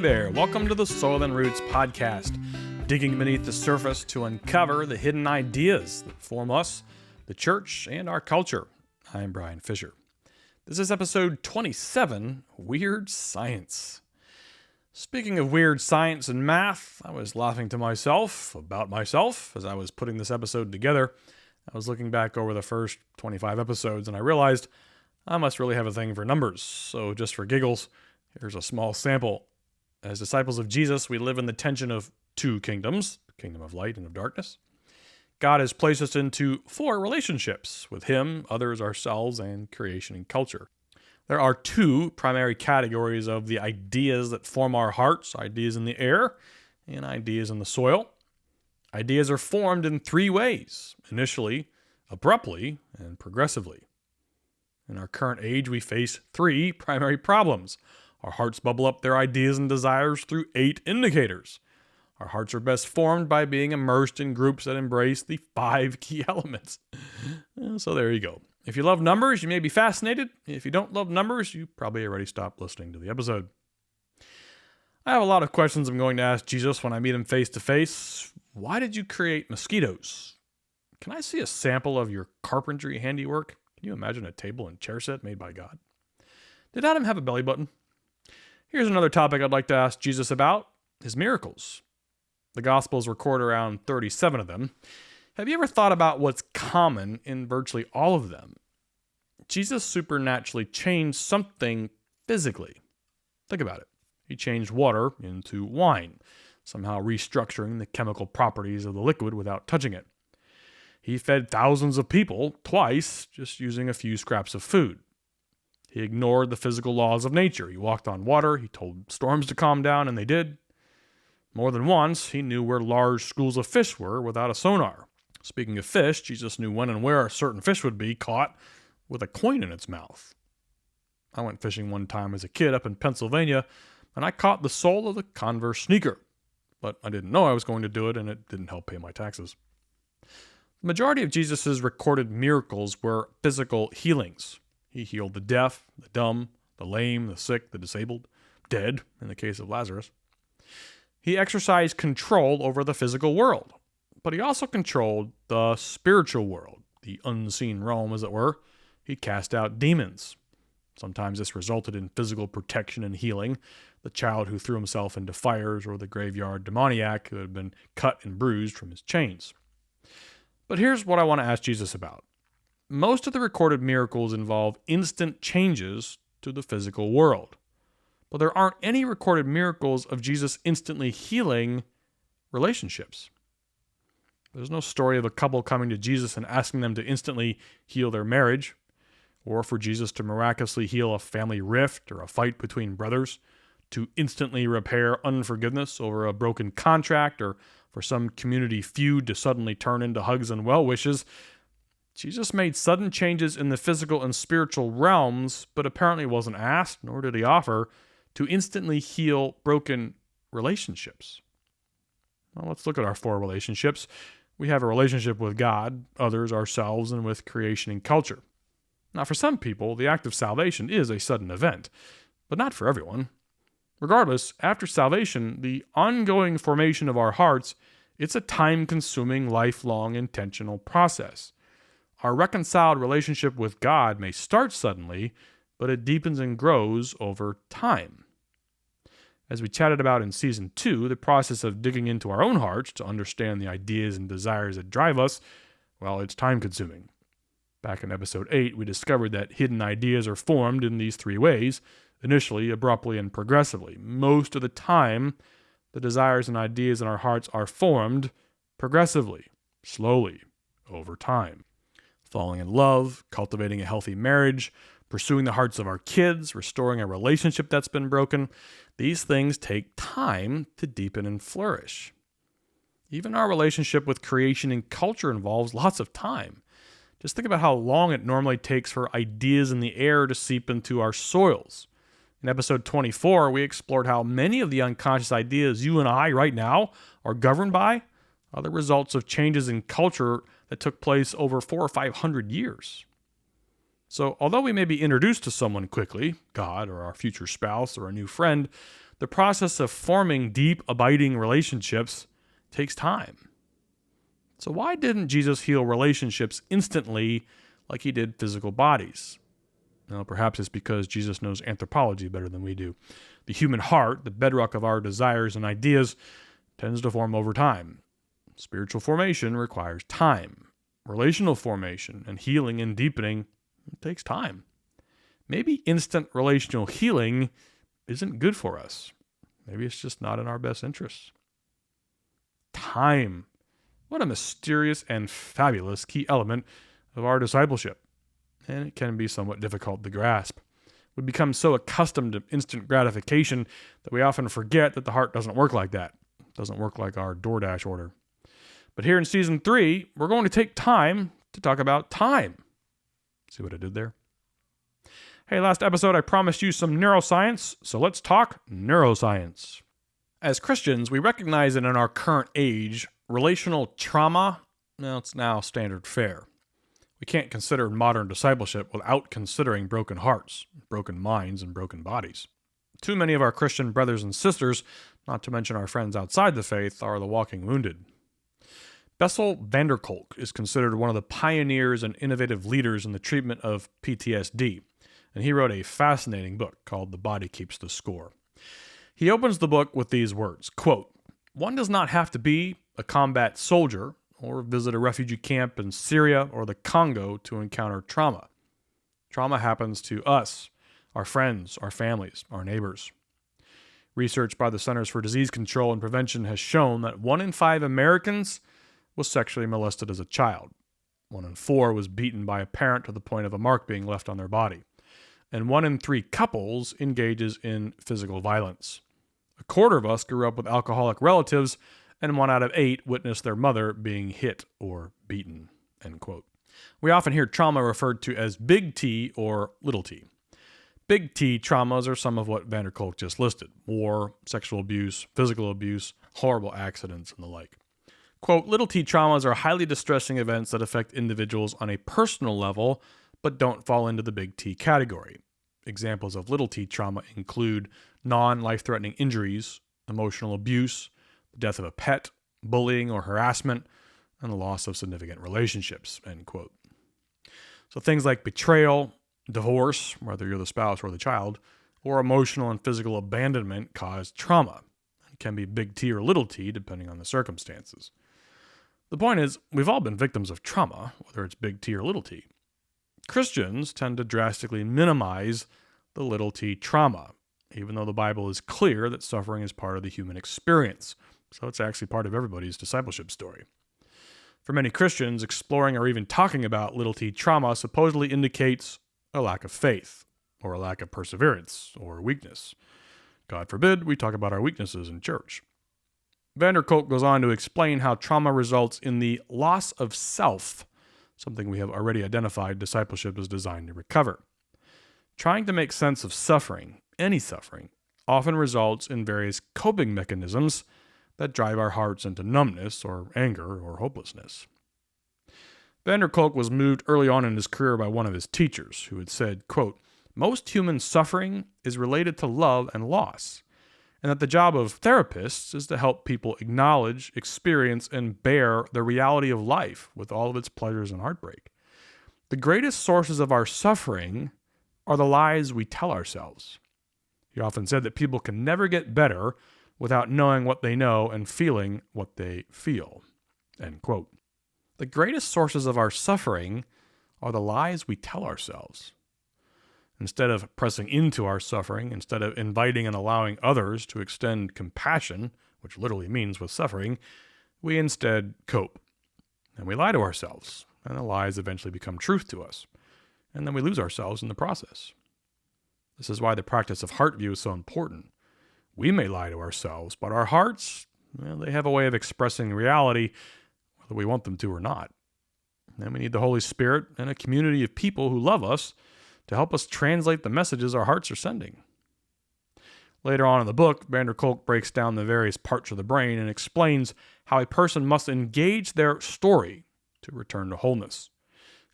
there, welcome to the Soil and Roots podcast, digging beneath the surface to uncover the hidden ideas that form us, the church, and our culture. I'm Brian Fisher. This is episode 27, Weird Science. Speaking of weird science and math, I was laughing to myself about myself as I was putting this episode together. I was looking back over the first 25 episodes and I realized I must really have a thing for numbers. So just for giggles, here's a small sample. As disciples of Jesus, we live in the tension of two kingdoms, the kingdom of light and of darkness. God has placed us into 4 relationships with Him, others, ourselves, and creation and culture. There are 2 primary categories of the ideas that form our hearts, ideas in the air and ideas in the soil. Ideas are formed in 3 ways, initially, abruptly, and progressively. In our current age, we face 3 primary problems. Our hearts bubble up their ideas and desires through 8 indicators. Our hearts are best formed by being immersed in groups that embrace the 5 key elements. So there you go. If you love numbers, you may be fascinated. If you don't love numbers, you probably already stopped listening to the episode. I have a lot of questions I'm going to ask Jesus when I meet Him face to face. Why did you create mosquitoes? Can I see a sample of your carpentry handiwork? Can you imagine a table and chair set made by God? Did Adam have a belly button? Here's another topic I'd like to ask Jesus about, His miracles. The Gospels record around 37 of them. Have you ever thought about what's common in virtually all of them? Jesus supernaturally changed something physically. Think about it. He changed water into wine, somehow restructuring the chemical properties of the liquid without touching it. He fed thousands of people twice just using a few scraps of food. He ignored the physical laws of nature. He walked on water. He told storms to calm down, and they did. More than once, he knew where large schools of fish were without a sonar. Speaking of fish, Jesus knew when and where a certain fish would be caught with a coin in its mouth. I went fishing one time as a kid up in Pennsylvania, and I caught the sole of the Converse sneaker. But I didn't know I was going to do it, and it didn't help pay my taxes. The majority of Jesus' recorded miracles were physical healings. He healed the deaf, the dumb, the lame, the sick, the disabled, dead, in the case of Lazarus. He exercised control over the physical world, but he also controlled the spiritual world, the unseen realm, as it were. He cast out demons. Sometimes this resulted in physical protection and healing, the child who threw himself into fires or the graveyard demoniac who had been cut and bruised from his chains. But here's what I want to ask Jesus about. Most of the recorded miracles involve instant changes to the physical world. But there aren't any recorded miracles of Jesus instantly healing relationships. There's no story of a couple coming to Jesus and asking them to instantly heal their marriage, or for Jesus to miraculously heal a family rift or a fight between brothers, to instantly repair unforgiveness over a broken contract, or for some community feud to suddenly turn into hugs and well wishes. Jesus made sudden changes in the physical and spiritual realms, but apparently wasn't asked, nor did he offer, to instantly heal broken relationships. Well, let's look at our 4 relationships. We have a relationship with God, others, ourselves, and with creation and culture. Now, for some people, the act of salvation is a sudden event, but not for everyone. Regardless, after salvation, the ongoing formation of our hearts, it's a time-consuming, lifelong, intentional process. Our reconciled relationship with God may start suddenly, but it deepens and grows over time. As we chatted about in Season 2, the process of digging into our own hearts to understand the ideas and desires that drive us, well, it's time-consuming. Back in Episode 8, we discovered that hidden ideas are formed in these 3 ways, initially, abruptly, and progressively. Most of the time, the desires and ideas in our hearts are formed progressively, slowly, over time. Falling in love, cultivating a healthy marriage, pursuing the hearts of our kids, restoring a relationship that's been broken. These things take time to deepen and flourish. Even our relationship with creation and culture involves lots of time. Just think about how long it normally takes for ideas in the air to seep into our soils. In episode 24, we explored how many of the unconscious ideas you and I right now are governed by are the results of changes in culture that took place over 400 or 500 years. So, although we may be introduced to someone quickly, God or our future spouse or a new friend, the process of forming deep, abiding relationships takes time. So, why didn't Jesus heal relationships instantly like he did physical bodies? Well, perhaps it's because Jesus knows anthropology better than we do. The human heart, the bedrock of our desires and ideas, tends to form over time. Spiritual formation requires time. Relational formation and healing and deepening takes time. Maybe instant relational healing isn't good for us. Maybe it's just not in our best interests. Time. What a mysterious and fabulous key element of our discipleship. And it can be somewhat difficult to grasp. We become so accustomed to instant gratification that we often forget that the heart doesn't work like that. It doesn't work like our DoorDash order. But here in season 3, we're going to take time to talk about time. See what I did there? Hey, last episode I promised you some neuroscience, so let's talk neuroscience. As Christians, we recognize that in our current age, relational trauma, it's now standard fare. We can't consider modern discipleship without considering broken hearts, broken minds, and broken bodies. Too many of our Christian brothers and sisters, not to mention our friends outside the faith, are the walking wounded. Bessel Kolk is considered one of the pioneers and innovative leaders in the treatment of PTSD, and he wrote a fascinating book called The Body Keeps the Score. He opens the book with these words, quote, "One does not have to be a combat soldier or visit a refugee camp in Syria or the Congo to encounter trauma. Trauma happens to us, our friends, our families, our neighbors. Research by the Centers for Disease Control and Prevention has shown that 1 in 5 Americans was sexually molested as a child. 1 in 4 was beaten by a parent to the point of a mark being left on their body. And 1 in 3 couples engages in physical violence. 1/4 of us grew up with alcoholic relatives, and 1 out of 8 witnessed their mother being hit or beaten." End quote. We often hear trauma referred to as big T or little t. Big T traumas are some of what Kolk just listed: war, sexual abuse, physical abuse, horrible accidents, and the like. Quote, "Little t traumas are highly distressing events that affect individuals on a personal level, but don't fall into the big T category. Examples of little t trauma include non-life-threatening injuries, emotional abuse, the death of a pet, bullying or harassment, and the loss of significant relationships." End quote. So things like betrayal, divorce, whether you're the spouse or the child, or emotional and physical abandonment cause trauma. It can be big T or little t depending on the circumstances. The point is, we've all been victims of trauma, whether it's big T or little t. Christians tend to drastically minimize the little t trauma, even though the Bible is clear that suffering is part of the human experience. So it's actually part of everybody's discipleship story. For many Christians, exploring or even talking about little t trauma supposedly indicates a lack of faith, or a lack of perseverance, or weakness. God forbid we talk about our weaknesses in church. Kolk goes on to explain how trauma results in the loss of self, something we have already identified discipleship is designed to recover. Trying to make sense of suffering, any suffering, often results in various coping mechanisms that drive our hearts into numbness or anger or hopelessness. Kolk was moved early on in his career by one of his teachers who had said, quote, "Most human suffering is related to love and loss, and that the job of therapists is to help people acknowledge, experience, and bear the reality of life with all of its pleasures and heartbreak. The greatest sources of our suffering are the lies we tell ourselves." He often said that people can never get better without knowing what they know and feeling what they feel. End quote. The greatest sources of our suffering are the lies we tell ourselves. Instead of pressing into our suffering, instead of inviting and allowing others to extend compassion, which literally means with suffering, we instead cope. And we lie to ourselves, and the lies eventually become truth to us. And then we lose ourselves in the process. This is why the practice of heart view is so important. We may lie to ourselves, but our hearts, they have a way of expressing reality, whether we want them to or not. And we need the Holy Spirit and a community of people who love us to help us translate the messages our hearts are sending. Later on in the book, Kolk breaks down the various parts of the brain and explains how a person must engage their story to return to wholeness.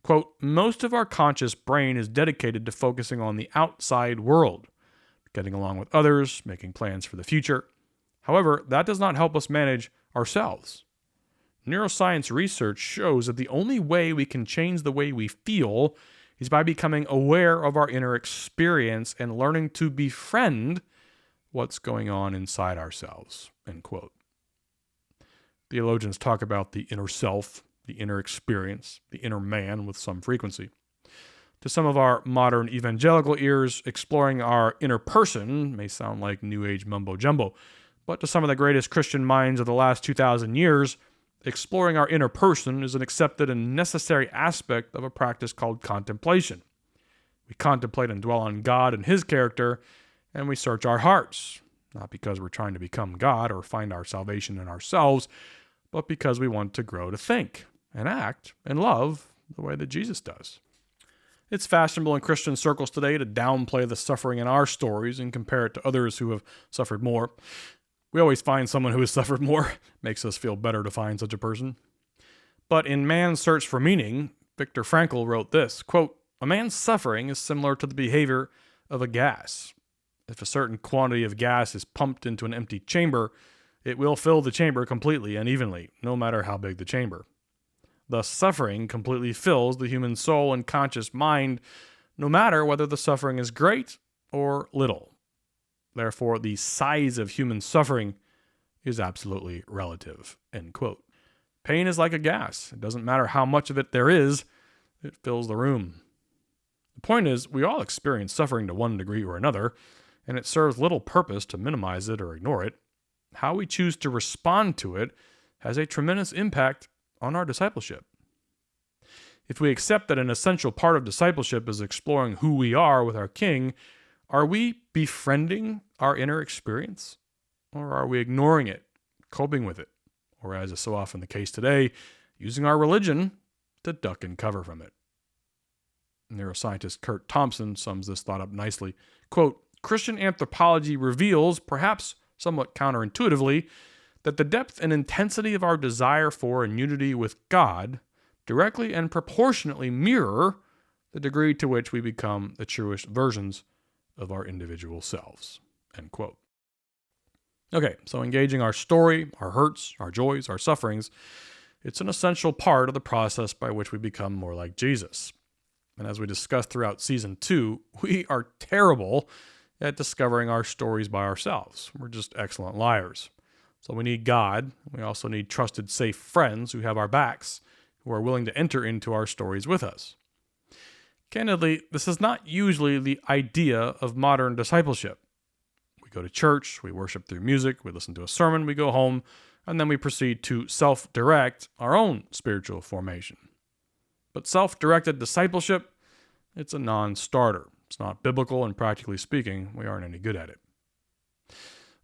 Quote, most of our conscious brain is dedicated to focusing on the outside world, getting along with others, making plans for the future. However, that does not help us manage ourselves. Neuroscience research shows that the only way we can change the way we feel is by becoming aware of our inner experience and learning to befriend what's going on inside ourselves, end quote. Theologians talk about the inner self, the inner experience, the inner man with some frequency. To some of our modern evangelical ears, exploring our inner person may sound like New Age mumbo-jumbo, but to some of the greatest Christian minds of the last 2,000 years, exploring our inner person is an accepted and necessary aspect of a practice called contemplation. We contemplate and dwell on God and His character, and we search our hearts, not because we're trying to become God or find our salvation in ourselves, but because we want to grow to think and act and love the way that Jesus does. It's fashionable in Christian circles today to downplay the suffering in our stories and compare it to others who have suffered more. We always find someone who has suffered more. Makes us feel better to find such a person. But in Man's Search for Meaning, Viktor Frankl wrote this, quote, a man's suffering is similar to the behavior of a gas. If a certain quantity of gas is pumped into an empty chamber, it will fill the chamber completely and evenly, no matter how big the chamber. Thus, suffering completely fills the human soul and conscious mind, no matter whether the suffering is great or little. Therefore, the size of human suffering is absolutely relative, end quote. Pain is like a gas. It doesn't matter how much of it there is, it fills the room. The point is, we all experience suffering to one degree or another, and it serves little purpose to minimize it or ignore it. How we choose to respond to it has a tremendous impact on our discipleship. If we accept that an essential part of discipleship is exploring who we are with our King, are we befriending our inner experience? Or are we ignoring it, coping with it, or as is so often the case today, using our religion to duck and cover from it? Neuroscientist Curt Thompson sums this thought up nicely. Quote, Christian anthropology reveals, perhaps somewhat counterintuitively, that the depth and intensity of our desire for and unity with God directly and proportionately mirror the degree to which we become the truest versions of our individual selves, end quote. Okay, so engaging our story, our hurts, our joys, our sufferings, it's an essential part of the process by which we become more like Jesus. And as we discussed throughout Season 2, we are terrible at discovering our stories by ourselves. We're just excellent liars. So we need God. We also need trusted, safe friends who have our backs, who are willing to enter into our stories with us. Candidly, this is not usually the idea of modern discipleship. We go to church, we worship through music, we listen to a sermon, we go home, and then we proceed to self-direct our own spiritual formation. But self-directed discipleship, it's a non-starter. It's not biblical, and practically speaking, we aren't any good at it.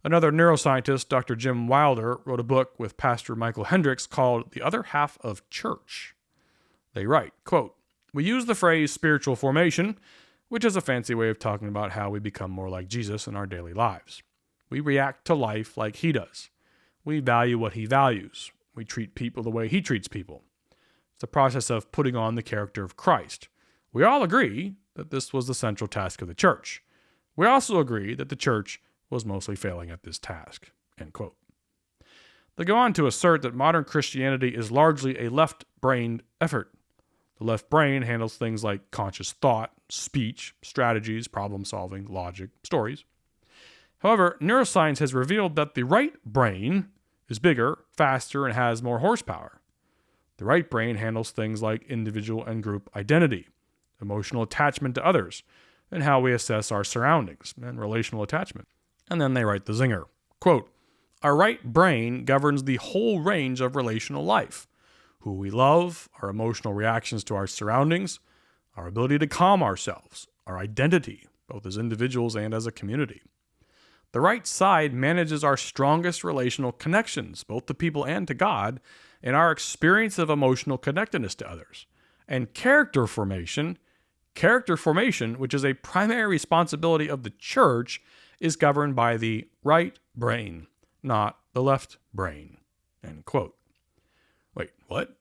Another neuroscientist, Dr. Jim Wilder, wrote a book with Pastor Michael Hendricks called The Other Half of Church. They write, quote, we use the phrase spiritual formation, which is a fancy way of talking about how we become more like Jesus in our daily lives. We react to life like He does. We value what He values. We treat people the way He treats people. It's a process of putting on the character of Christ. We all agree that this was the central task of the church. We also agree that the church was mostly failing at this task, end quote. They go on to assert that modern Christianity is largely a left-brained effort. The left brain handles things like conscious thought, speech, strategies, problem-solving, logic, stories. However, neuroscience has revealed that the right brain is bigger, faster, and has more horsepower. The right brain handles things like individual and group identity, emotional attachment to others, and how we assess our surroundings, and relational attachment. And then they write the zinger. Quote, our right brain governs the whole range of relational life. Who we love, our emotional reactions to our surroundings, our ability to calm ourselves, our identity, both as individuals and as a community. The right side manages our strongest relational connections, both to people and to God, and our experience of emotional connectedness to others. And character formation, which is a primary responsibility of the church, is governed by the right brain, not the left brain, end quote. Wait, what?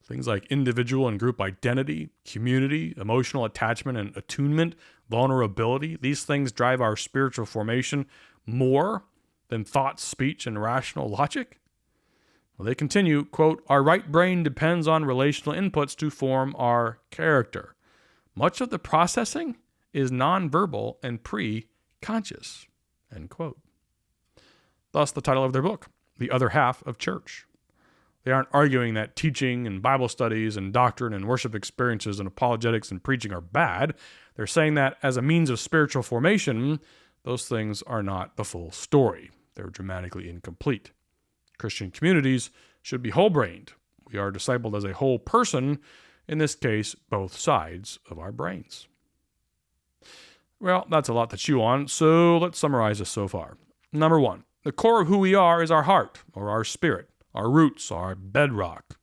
Things like individual and group identity, community, emotional attachment and attunement, vulnerability, these things drive our spiritual formation more than thought, speech, and rational logic. Well, they continue, quote, "Our right brain depends on relational inputs to form our character. Much of the processing is nonverbal and pre-conscious," end quote. Thus the title of their book, The Other Half of Church. They aren't arguing that teaching and Bible studies and doctrine and worship experiences and apologetics and preaching are bad. They're saying that as a means of spiritual formation, those things are not the full story. They're dramatically incomplete. Christian communities should be whole-brained. We are discipled as a whole person, in this case, both sides of our brains. Well, that's a lot to chew on, so let's summarize this so far. Number one, the core of who we are is our heart, or our spirit. Our roots are bedrock.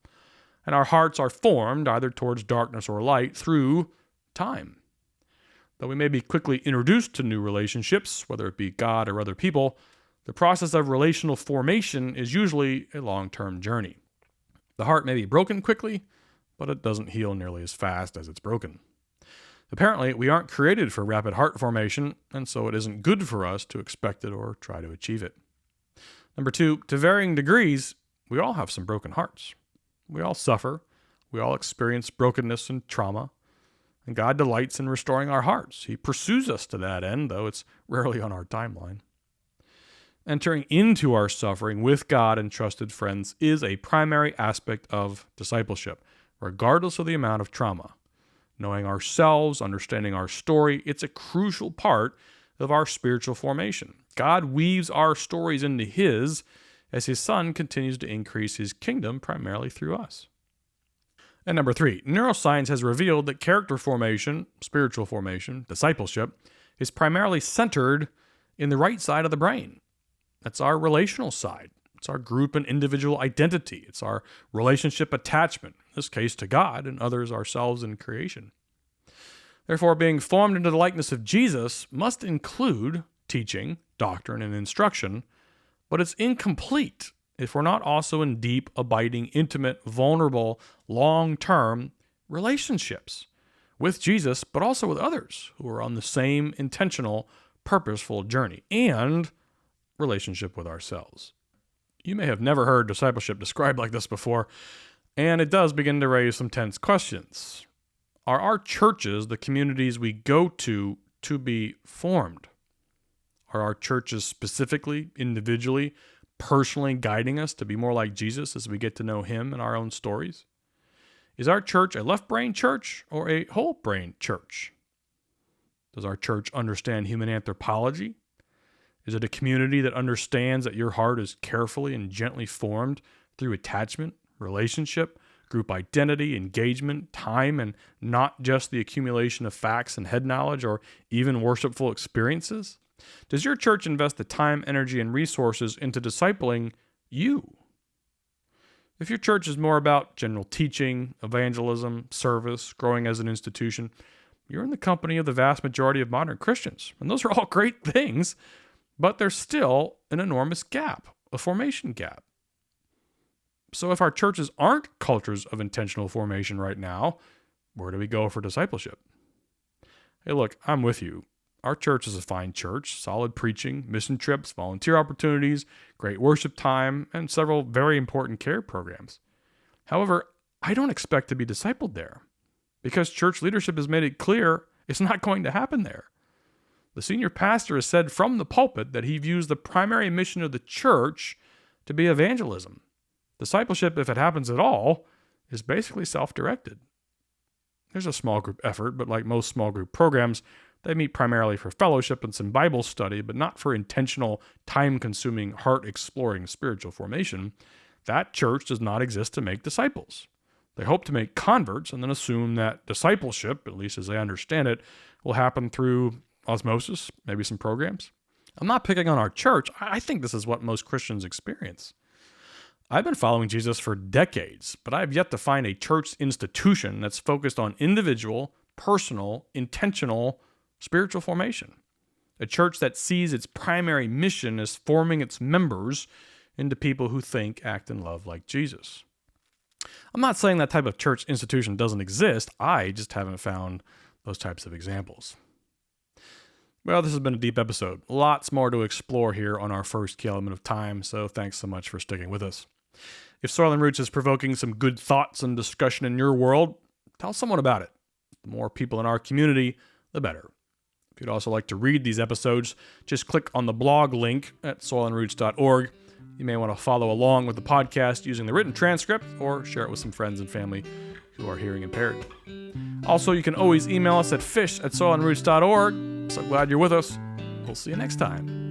And our hearts are formed either towards darkness or light through time. Though we may be quickly introduced to new relationships, whether it be God or other people, the process of relational formation is usually a long-term journey. The heart may be broken quickly, but it doesn't heal nearly as fast as it's broken. Apparently, we aren't created for rapid heart formation, and so it isn't good for us to expect it or try to achieve it. Number two, to varying degrees, we all have some broken hearts. We all suffer. We all experience brokenness and trauma. And God delights in restoring our hearts. He pursues us to that end, though it's rarely on our timeline. Entering into our suffering with God and trusted friends is a primary aspect of discipleship, regardless of the amount of trauma. Knowing ourselves, understanding our story, it's a crucial part of our spiritual formation. God weaves our stories into His as His Son continues to increase His kingdom primarily through us. And number three, neuroscience has revealed that character formation, spiritual formation, discipleship, is primarily centered in the right side of the brain. That's our relational side. It's our group and individual identity. It's our relationship attachment, in this case to God and others, ourselves, and creation. Therefore, being formed into the likeness of Jesus must include teaching, doctrine, and instruction, but it's incomplete if we're not also in deep, abiding, intimate, vulnerable, long-term relationships with Jesus, but also with others who are on the same intentional, purposeful journey and relationship with ourselves. You may have never heard discipleship described like this before, and it does begin to raise some tense questions. Are our churches the communities we go to be formed? Are our churches specifically, individually, personally guiding us to be more like Jesus as we get to know Him in our own stories? Is our church a left-brain church or a whole-brain church? Does our church understand human anthropology? Is it a community that understands that your heart is carefully and gently formed through attachment, relationship, group identity, engagement, time, and not just the accumulation of facts and head knowledge or even worshipful experiences? Does your church invest the time, energy, and resources into discipling you? If your church is more about general teaching, evangelism, service, growing as an institution, you're in the company of the vast majority of modern Christians. And those are all great things, but there's still an enormous gap, a formation gap. So if our churches aren't cultures of intentional formation right now, where do we go for discipleship? Hey, look, I'm with you. Our church is a fine church, solid preaching, mission trips, volunteer opportunities, great worship time, and several very important care programs. However, I don't expect to be discipled there because church leadership has made it clear it's not going to happen there. The senior pastor has said from the pulpit that he views the primary mission of the church to be evangelism. Discipleship, if it happens at all, is basically self-directed. There's a small group effort, but like most small group programs, they meet primarily for fellowship and some Bible study, but not for intentional, time-consuming, heart-exploring spiritual formation. That church does not exist to make disciples. They hope to make converts and then assume that discipleship, at least as they understand it, will happen through osmosis, maybe some programs. I'm not picking on our church. I think this is what most Christians experience. I've been following Jesus for decades, but I have yet to find a church institution that's focused on individual, personal, intentional spiritual formation. A church that sees its primary mission as forming its members into people who think, act, and love like Jesus. I'm not saying that type of church institution doesn't exist. I just haven't found those types of examples. Well, this has been a deep episode. Lots more to explore here on our first key element of time, so thanks so much for sticking with us. If Soil and Roots is provoking some good thoughts and discussion in your world, tell someone about it. The more people in our community, the better. If you'd also like to read these episodes, just click on the blog link at soilandroots.org. You may want to follow along with the podcast using the written transcript or share it with some friends and family who are hearing impaired. Also, you can always email us at fish@soilandroots.org. So glad you're with us. We'll see you next time.